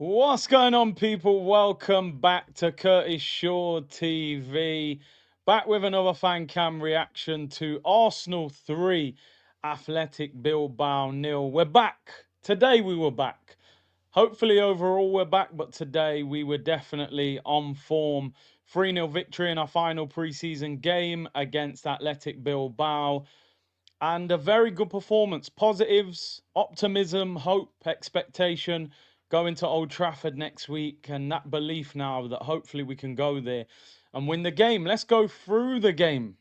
What's going on, people? Welcome back to Curtis Shaw TV. Back with another Fancam reaction to Arsenal 3, Athletic Bilbao 0. We're back. Today we were back. Hopefully overall we're back, but today we were definitely on form. 3-0 victory in our final preseason game against Athletic Bilbao. And a very good performance. Positives, optimism, hope, expectation going to Old Trafford next week, and that belief now that hopefully we can go there and win the game. Let's go through the game.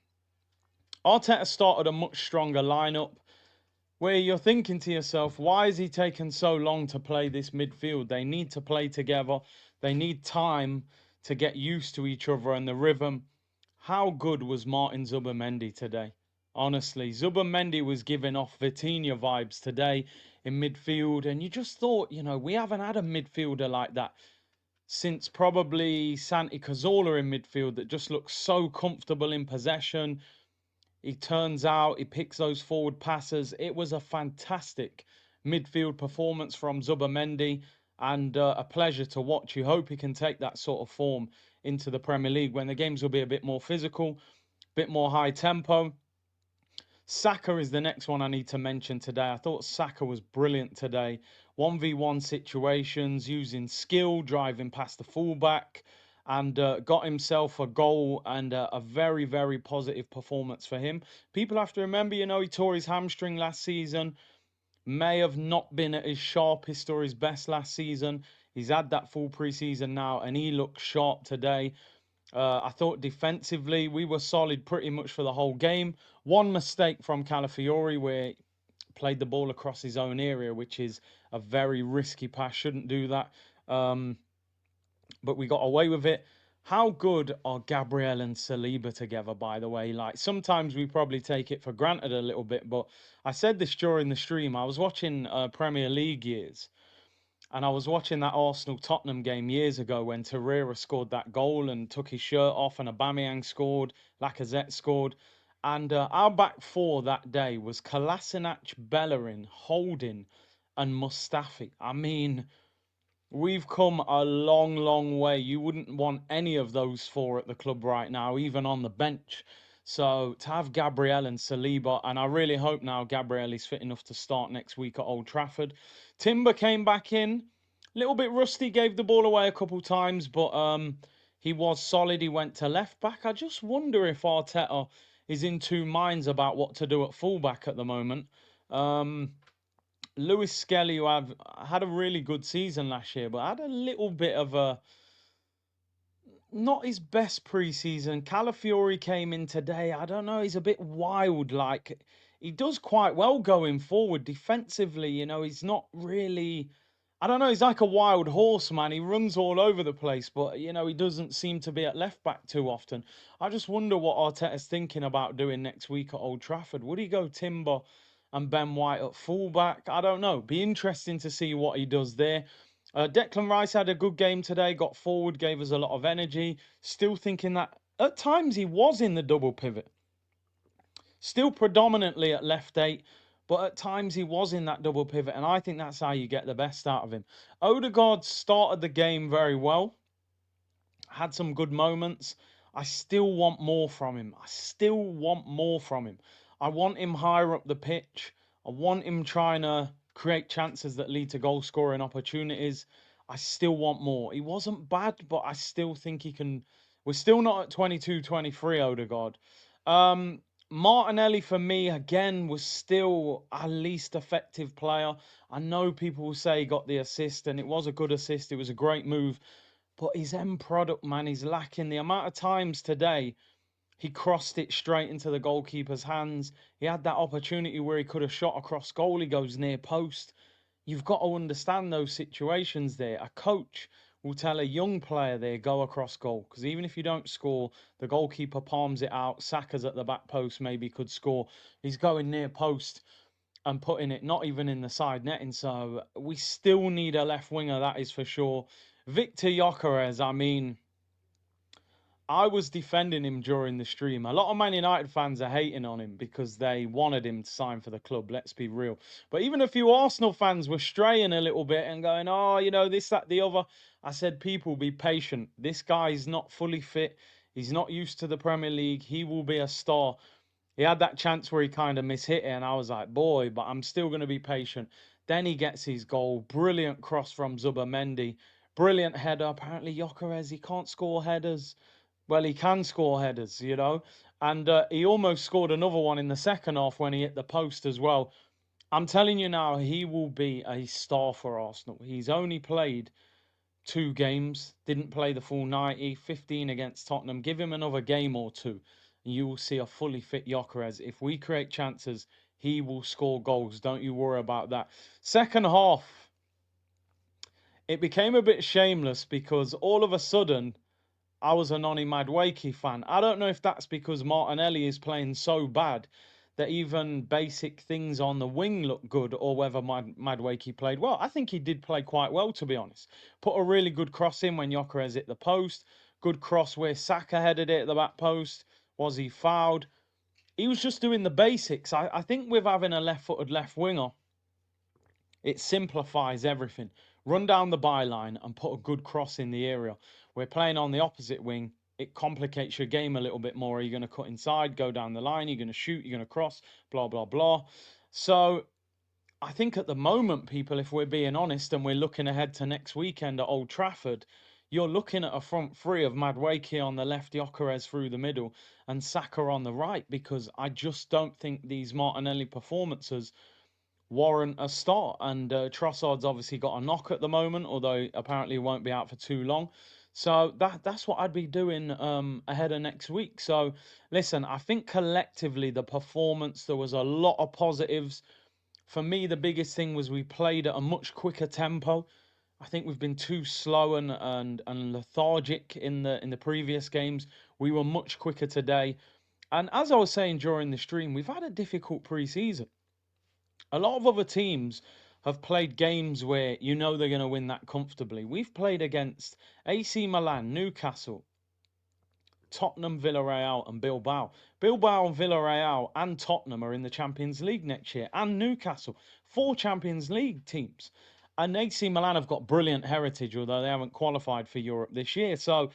Arteta started a much stronger lineup where you're thinking to yourself, why is he taking so long to play this midfield? They need to play together. They need time to get used to each other and the rhythm. How good was Martin Zubimendi today? Honestly, Zubimendi was giving off Vitinha vibes today in midfield. And you just thought, we haven't had a midfielder like that since probably Santi Cazorla in midfield that just looks so comfortable in possession. He turns out, he picks those forward passes. It was a fantastic midfield performance from Zubimendi and a pleasure to watch. You hope he can take that sort of form into the Premier League when the games will be a bit more physical, a bit more high tempo. Saka is the next one I need to mention today. I thought Saka was brilliant today. 1v1 situations, using skill, driving past the fullback, and got himself a goal and a very, very positive performance for him. People have to remember, he tore his hamstring last season. May have not been at his sharpest or his best last season. He's had that full preseason now, and he looks sharp today. I thought defensively we were solid pretty much for the whole game. One mistake from Calafiori where he played the ball across his own area, which is a very risky pass. Shouldn't do that. But we got away with it. How good are Gabriel and Saliba together, by the way? Like, sometimes we probably take it for granted a little bit, but I said this during the stream. I was watching Premier League years, and I was watching that Arsenal-Tottenham game years ago when Torreira scored that goal and took his shirt off, and Aubameyang scored, Lacazette scored. And our back four that day was Kolasinac, Bellerin, Holding, and Mustafi. I mean, we've come a long, long way. You wouldn't want any of those four at the club right now, even on the bench. So to have Gabriel and Saliba, and I really hope now Gabriel is fit enough to start next week at Old Trafford. Timber came back in, a little bit rusty, gave the ball away a couple times, but he was solid. He went to left back. I just wonder if Arteta is in two minds about what to do at fullback at the moment. Lewis Skelly, who had a really good season last year, but had a little bit of a not his best preseason. Calafiori came in today. I don't know. He's a bit wild. Like, he does quite well going forward defensively. He's not really. I don't know. He's like a wild horse, man. He runs all over the place, but he doesn't seem to be at left back too often. I just wonder what Arteta's thinking about doing next week at Old Trafford. Would he go Timber and Ben White at fullback? I don't know. Be interesting to see what he does there. Declan Rice had a good game today, got forward, gave us a lot of energy. Still thinking that at times he was in the double pivot. Still predominantly at left eight, but at times he was in that double pivot, and I think that's how you get the best out of him. Odegaard started the game very well, had some good moments. I still want more from him. I still want more from him. I want him higher up the pitch. I want him trying to create chances that lead to goal scoring opportunities. I still want more. He wasn't bad, but I still think he can. We're still not at 22, 23, Odegaard. Martinelli, for me, again, was still our least effective player. I know people will say he got the assist, and it was a good assist. It was a great move. But his end product, man, he's lacking. The amount of times today he crossed it straight into the goalkeeper's hands. He had that opportunity where he could have shot across goal. He goes near post. You've got to understand those situations there. A coach will tell a young player there, go across goal. Because even if you don't score, the goalkeeper palms it out. Saka's at the back post, maybe could score. He's going near post and putting it not even in the side netting. So we still need a left winger, that is for sure. Victor Gyokeres, I mean, I was defending him during the stream. A lot of Man United fans are hating on him because they wanted him to sign for the club. Let's be real. But even a few Arsenal fans were straying a little bit and going, oh, you know, this, that, the other. I said, people, be patient. This guy's not fully fit. He's not used to the Premier League. He will be a star. He had that chance where he kind of mishit it, and I was like, boy, but I'm still going to be patient. Then he gets his goal. Brilliant cross from Zubimendi. Brilliant header. Apparently, Gyokeres, he can't score headers. Well, he can score headers, you know. And he almost scored another one in the second half when he hit the post as well. I'm telling you now, he will be a star for Arsenal. He's only played 2 games, didn't play the full 90, 15 against Tottenham. Give him another game or two, and you will see a fully fit Gyokeres. If we create chances, he will score goals. Don't you worry about that. Second half, it became a bit shameless because all of a sudden, I was a Noni Madueke fan. I don't know if that's because Martinelli is playing so bad that even basic things on the wing look good, or whether Madueke played well. I think he did play quite well, to be honest. Put a really good cross in when Gyokeres hit the post. Good cross where Saka headed it at the back post. Was he fouled? He was just doing the basics. I think with having a left-footed left winger, it simplifies everything. Run down the byline and put a good cross in the area. We're playing on the opposite wing. It complicates your game a little bit more. Are you going to cut inside, go down the line? You're going to shoot, you're going to cross, blah, blah, blah. So I think at the moment, people, if we're being honest and we're looking ahead to next weekend at Old Trafford, you're looking at a front three of Madueke on the left, Gyokeres through the middle, and Saka on the right, because I just don't think these Martinelli performances warrant a start. And Trossard's obviously got a knock at the moment, although apparently he won't be out for too long. So that's what I'd be doing ahead of next week. So listen, I think collectively the performance, there was a lot of positives. For me, the biggest thing was we played at a much quicker tempo. I think we've been too slow and lethargic in the previous games. We were much quicker today. And as I was saying during the stream, we've had a difficult preseason. A lot of other teams have played games where you know they're going to win that comfortably. We've played against AC Milan, Newcastle, Tottenham, Villarreal, and Bilbao. Bilbao and Villarreal and Tottenham are in the Champions League next year, and Newcastle. 4 Champions League teams. And AC Milan have got brilliant heritage, although they haven't qualified for Europe this year. So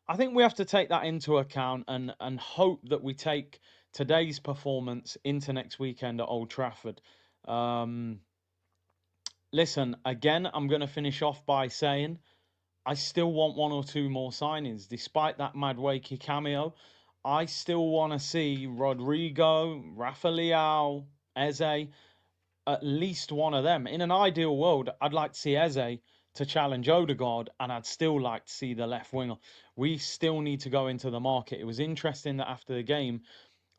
I think we have to take that into account and hope that we take today's performance into next weekend at Old Trafford. Um, Listen, again, I'm going to finish off by saying I still want 1 or 2 more signings. Despite that Madueke cameo, I still want to see Rodrigo, Rafa Leao, Eze, at least one of them. In an ideal world, I'd like to see Eze to challenge Odegaard, and I'd still like to see the left winger. We still need to go into the market. It was interesting that after the game,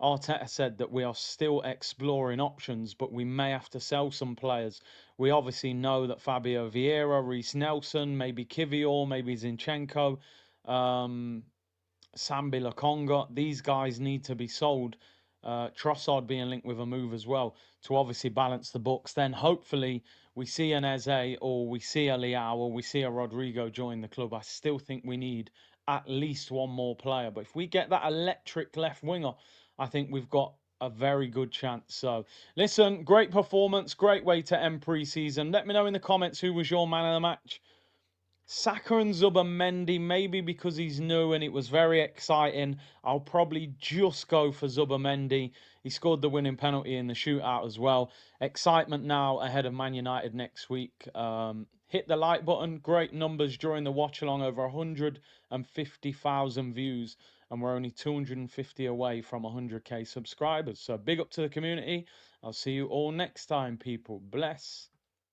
Arteta said that we are still exploring options, but we may have to sell some players. We obviously know that Fabio Vieira, Reece Nelson, maybe Kivior, maybe Zinchenko, um, Sambi Lakonga, these guys need to be sold. Trossard being linked with a move as well to obviously balance the books. Then hopefully we see an Eze or we see a Leao or we see a Rodrigo join the club. I still think we need at least one more player. But if we get that electric left winger, I think we've got a very good chance. So listen, great performance, great way to end pre-season. Let me know in the comments who was your man of the match. Saka and Zubimendi, maybe because he's new and it was very exciting. I'll probably just go for Zubimendi. He scored the winning penalty in the shootout as well. Excitement now ahead of Man United next week. Hit the like button. Great numbers during the watch along, over 150,000 views. And we're only 250 away from 100k subscribers. So big up to the community. I'll see you all next time, people. Bless.